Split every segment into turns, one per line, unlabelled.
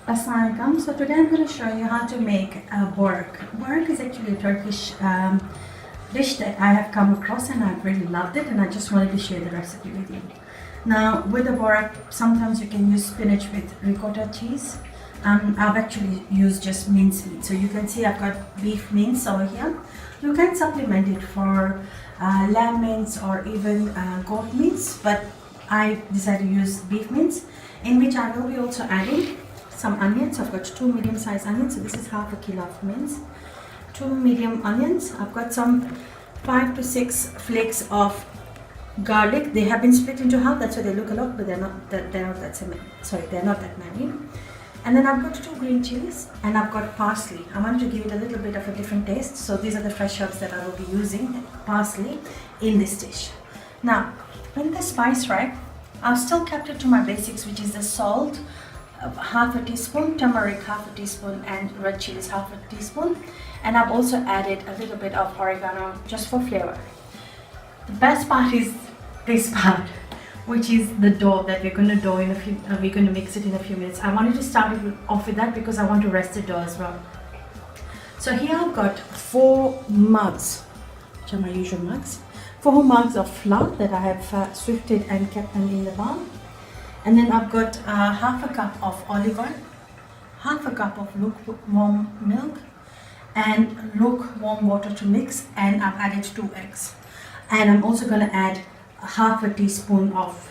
Assalamualaikum. So today I'm going to show you how to make a borek. Borek is actually a Turkish dish that I have come across and I've really loved it, and I just wanted to share the recipe with you. Now with the borek, sometimes you can use spinach with ricotta cheese. I've actually used just mincemeat. So you can see I've got beef mince over here. You can supplement it for lamb mince or even goat mince, but I decided to use beef mince, in which I will be also adding some onions. I've got 2 medium-sized onions, so this is half a kilo of mince. 2 medium onions. I've got some 5 to 6 flakes of garlic. They have been split into half, that's why they look a lot, but they're not that many. And then I've got 2 green chilies and I've got parsley. I want to give it a little bit of a different taste, so these are the fresh herbs that I will be using, parsley, in this dish. Now, when the spice right, I've still kept it to my basics, which is the salt, half a teaspoon, turmeric half a teaspoon, and red chilies half a teaspoon. And I've also added a little bit of oregano just for flavor. The best part is this part, which is the dough that we're going to we're going to mix it in a few minutes. I wanted to start it off with that because I want to rest the dough as well. So here I've got 4 mugs, which are my usual mugs, 4 mugs of flour that I have swifted and kept them in the bowl. And then I've got half a cup of olive oil, half a cup of lukewarm milk, and lukewarm water to mix, and I've added 2 eggs. And I'm also going to add half a teaspoon of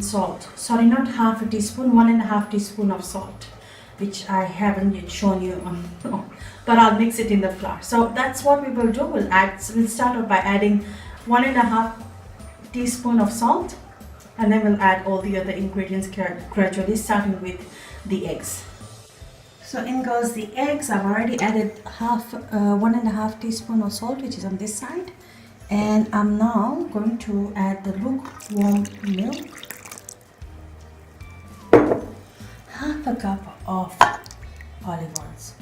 salt. Sorry, not half a teaspoon, 1.5 teaspoon of salt, which I haven't yet shown you but I'll mix it in the flour. So that's what we will do. We'll start off by adding 1.5 teaspoon of salt, and then we'll add all the other ingredients gradually, starting with the eggs. So in goes the eggs. I've already added 1.5 teaspoon of salt, which is on this side, and I'm now going to add the lukewarm milk, half a cup of olive oils,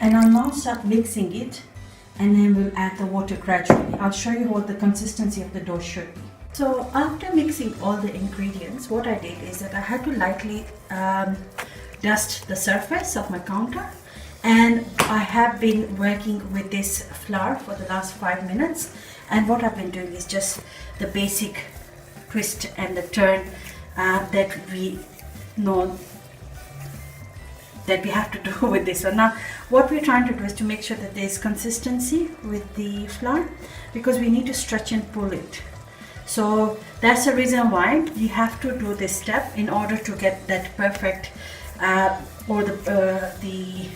and I'll now start mixing it, and then we'll add the water gradually. I'll show you what the consistency of the dough should be. So after mixing all the ingredients, what I did is that I had to lightly dust the surface of my counter, and I have been working with this flour for the last 5 minutes, and what I've been doing is just the basic twist and the turn that we know that we have to do with this one. Now what we're trying to do is to make sure that there's consistency with the flour, because we need to stretch and pull it. So that's the reason why you have to do this step in order to get that perfect or the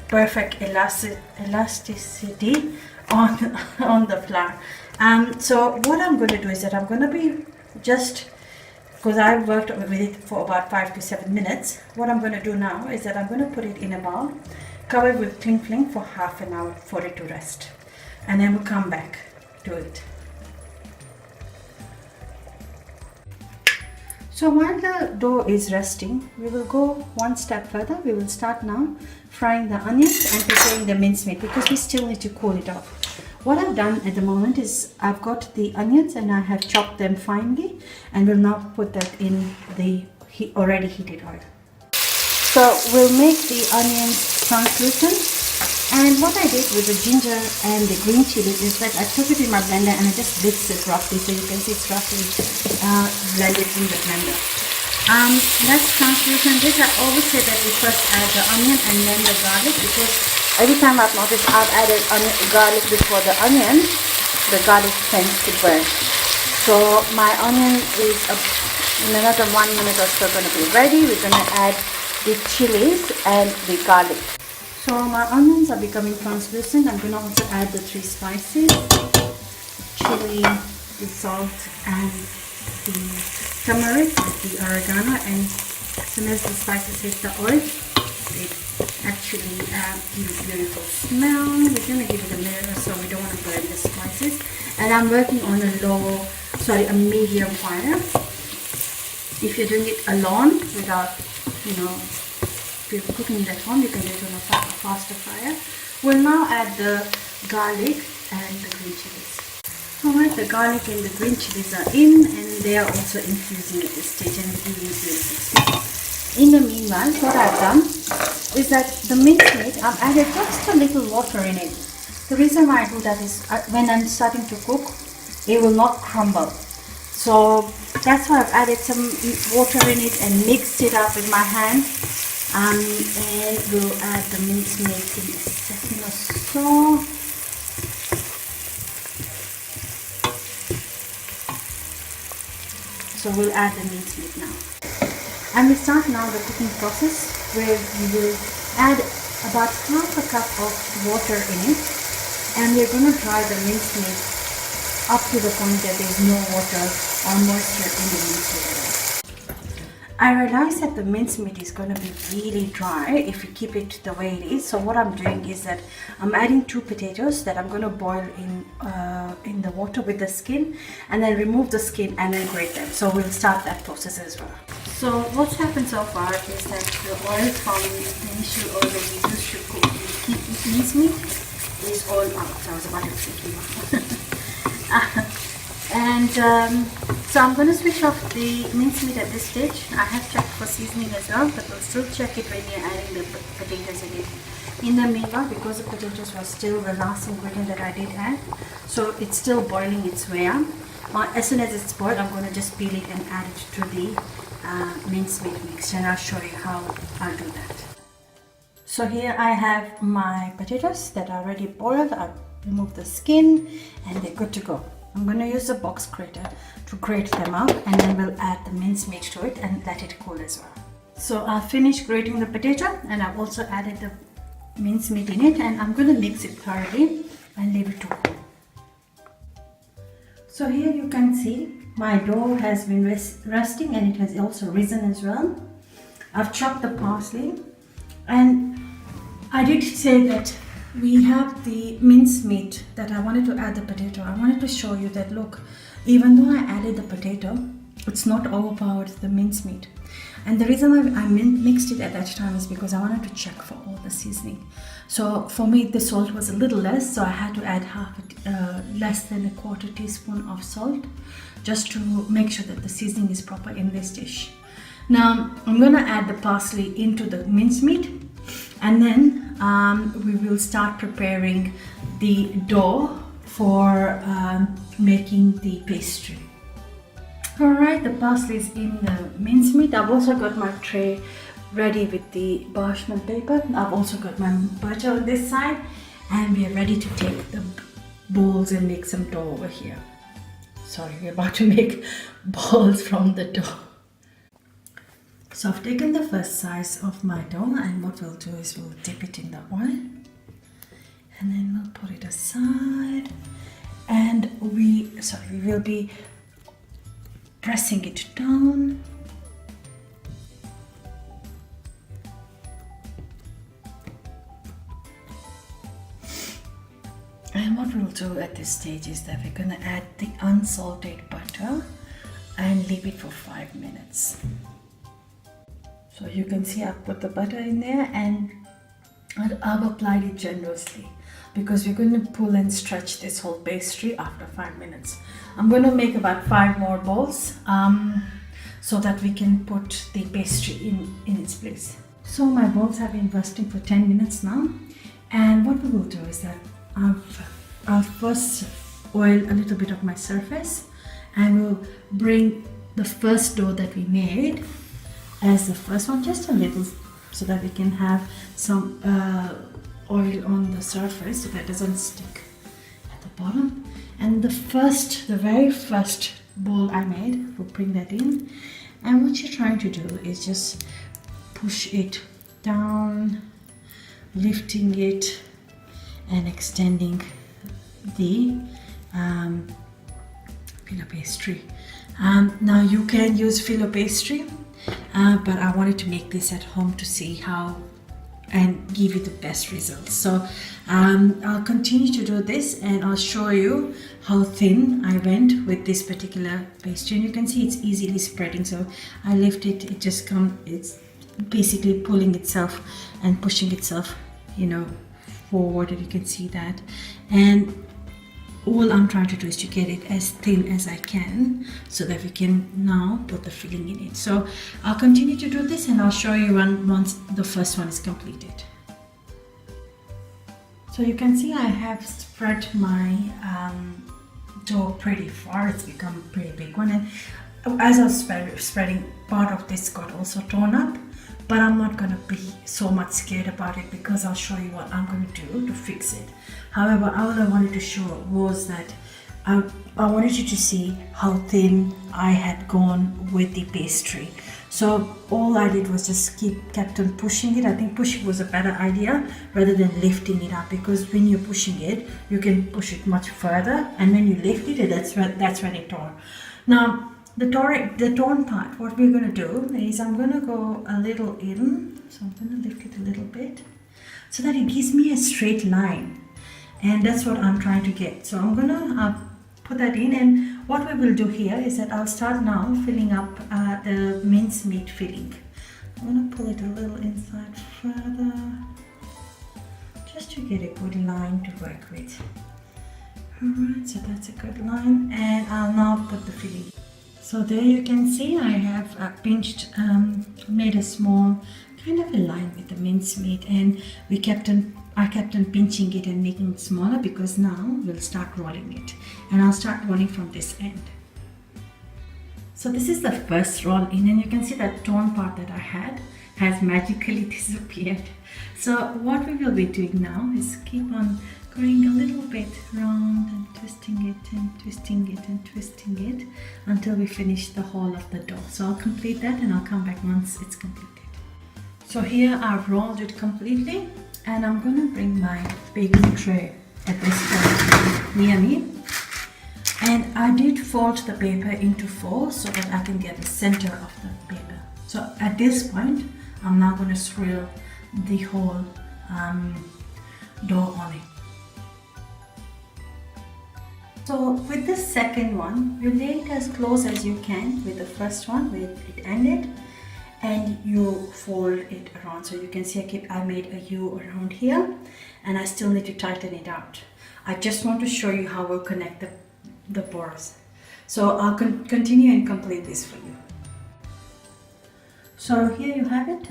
perfect elasticity on the flour. So what I'm going to do is that I'm going to be just, because I've worked with it for about 5 to 7 minutes, what I'm going to do now is that I'm going to put it in a bowl, cover it with cling film for half an hour for it to rest, and then we'll come back to it. So while the dough is resting, we will go one step further. We will start now frying the onions and preparing the mincemeat, because we still need to cool it off. What I've done at the moment is I've got the onions and I have chopped them finely, and will now put that in the already heated oil. So we'll make the onions translucent. And what I did with the ginger and the green chili is that I took it in my blender and I just blitzed it roughly, so you can see it's roughly blended in the blender. That's translucent. This I always say that we first add the onion and then the garlic, because every time I've noticed I've added garlic before the onion, the garlic tends to burn. So my onion is in another 1 minute or so going to be ready. We're going to add the chilies and the garlic. So my onions are becoming translucent. I'm going to also add the 3 spices, chili, the salt, and the turmeric, the oregano, and as soon as the spices hit the oil, it actually gives a beautiful smell. We're going to give it a minute or so. We don't want to burn the spices. And I'm working on a medium fire. If you're doing it alone without, if you're cooking it at home, you can do it on a faster fire. We'll now add the garlic and the green chilies. Alright, the garlic and the green chilies are in, and they are also infusing at this stage and giving beautiful smell. In the meanwhile, what I've done is that the mincemeat, I've added just a little water in it. The reason why I do that is when I'm starting to cook, it will not crumble. So that's why I've added some water in it and mixed it up with my hand. And we'll add the mincemeat in a second or so. So we'll add the mincemeat now. And we start now the cooking process where we will add about half a cup of water in it, and we're going to dry the mincemeat up to the point that there's no water or moisture in the mincemeat at all. I realize that the mincemeat is going to be really dry if you keep it the way it is. So what I'm doing is that I'm adding 2 potatoes that I'm going to boil in the water with the skin, and then remove the skin and then grate them. So we'll start that process as well. So what's happened so far is that the oil from the initial oil that we used to cook mincemeat is all out. I was about to say so I'm going to switch off the mincemeat at this stage. I have checked for seasoning as well, but we'll still check it when you're adding the potatoes in it. In the meanwhile, because the potatoes were still the last ingredient that I did add, so it's still boiling its way up. As soon as it's boiled, I'm going to just peel it and add it to the mincemeat mix, and I'll show you how I'll do that. So here I have my potatoes that are already boiled. I've removed the skin and they're good to go. I'm going to use a box grater to grate them up, and then we'll add the mincemeat to it and let it cool as well. So I've finished grating the potato, and I've also added the mincemeat in it, and I'm going to mix it thoroughly and leave it to cool. So here you can see my dough has been resting, and it has also risen as well. I've chopped the parsley, and I did say that we have the mincemeat that I wanted to add the potato. I wanted to show you that, look, even though I added the potato, it's not overpowered the mincemeat. And the reason why I mixed it at that time is because I wanted to check for all the seasoning. So for me, the salt was a little less, so I had to add less than a quarter teaspoon of salt, just to make sure that the seasoning is proper in this dish. Now I'm going to add the parsley into the mincemeat, and then we will start preparing the dough for making the pastry. Alright, the parsley is in the mincemeat. I've also got my tray ready with the parchment paper. I've also got my butter on this side, and we are ready to take the bowls and make some dough over here. Sorry, we're about to make balls from the dough. So I've taken the first size of my dough, and what we'll do is we'll dip it in the oil, and then we'll put it aside, and we will be pressing it down. And what we'll do at this stage is that we're going to add the unsalted butter and leave it for 5 minutes. So you can see I've put the butter in there, and I've applied it generously because we're going to pull and stretch this whole pastry after 5 minutes. I'm going to make about 5 more balls so that we can put the pastry in its place. So my balls have been resting for 10 minutes now, and what we will do is that I'll first oil a little bit of my surface, and we'll bring the first dough that we made as the first one, just a little, so that we can have some oil on the surface so that doesn't stick at the bottom. And the very first bowl I made, we'll bring that in, and what you're trying to do is just push it down, lifting it and extending the filo pastry. Now you can use filo pastry, but I wanted to make this at home to see how and give you the best results. So I'll continue to do this, and I'll show you how thin I went with this particular pastry. And you can see it's easily spreading, so I lift it, it's basically pulling itself and pushing itself, forward, and you can see that. And all I'm trying to do is to get it as thin as I can so that we can now put the filling in it. So I'll continue to do this and I'll show you once the first one is completed. So you can see I have spread my dough pretty far. It's become a pretty big one, and as I was spreading, part of this got also torn up, but I'm not going to be so much scared about it because I'll show you what I'm going to do to fix it. However, all I wanted to show was that I wanted you to see how thin I had gone with the pastry. So all I did was just kept on pushing it. I think pushing was a better idea rather than lifting it up, because when you're pushing it, you can push it much further, and when you lift it, that's when it tore. Now the torn part, what we're going to do is I'm going to go a little in. So I'm going to lift it a little bit so that it gives me a straight line, and that's what I'm trying to get. So I'm going to put that in, and what we will do here is that I'll start now filling up the mincemeat filling. I'm going to pull it a little inside further just to get a good line to work with. Alright, so that's a good line, and I'll now put the filling. So there you can see I have made a small kind of a line with the mincemeat, and I kept on pinching it and making it smaller, because now we'll start rolling it, and I'll start rolling from this end. So this is the first roll in, and you can see that torn part that I had has magically disappeared. So what we will be doing now is keep on going a little bit round and twisting it and twisting it and twisting it until we finish the whole of the dough. So I'll complete that and I'll come back once it's completed. So here I've rolled it completely, and I'm going to bring my baking tray at this point near me, and I did fold the paper into 4 so that I can get the center of the paper. So at this point I'm now going to swirl the whole dough on it. So with the second one, you lay it as close as you can with the first one where it ended, and you fold it around. So you can see I made a U around here, and I still need to tighten it out. I just want to show you how we'll connect the bars. So I'll continue and complete this for you. So here you have it.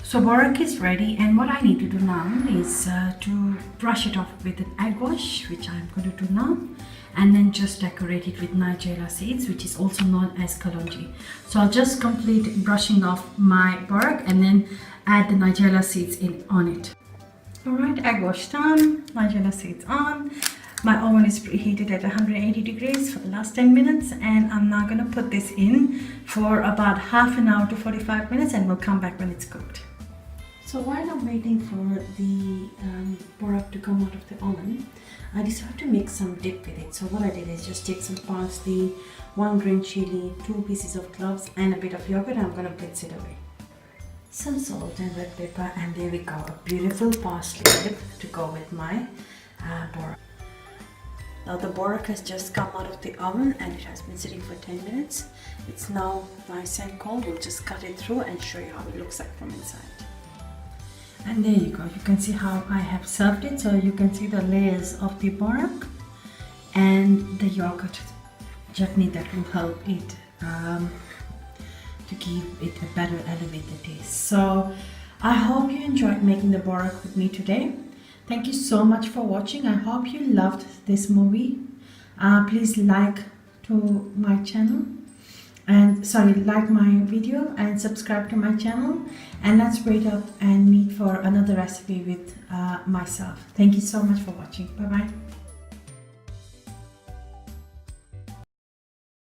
So Borek is ready, and what I need to do now is to brush it off with an egg wash, which I'm going to do now, and then just decorate it with nigella seeds, which is also known as kalonji. So I'll just complete brushing off my Borek and then add the nigella seeds on it. Alright, egg wash done, nigella seeds on. My oven is preheated at 180 degrees for the last 10 minutes, and I'm now going to put this in for about half an hour to 45 minutes, and we'll come back when it's cooked. So while I'm waiting for the Borek to come out of the oven, I decided to make some dip with it. So what I did is just take some parsley, 1 green chili, 2 pieces of cloves, and a bit of yogurt. I'm going to blitz it away. Some salt and red pepper, and there we go, a beautiful parsley dip to go with my Borek. Now the Borek has just come out of the oven, and it has been sitting for 10 minutes. It's now nice and cold. We'll just cut it through and show you how it looks like from inside. And there you go, you can see how I have served it. So you can see the layers of the Borek and the yogurt chutney that will help it to give it a better elevated taste. So I hope you enjoyed making the Borek with me today. Thank you so much for watching. I hope you loved this movie. Please like to my channel, and like my video and subscribe to my channel, and let's wait up and meet for another recipe with myself. Thank you so much for watching. Bye bye.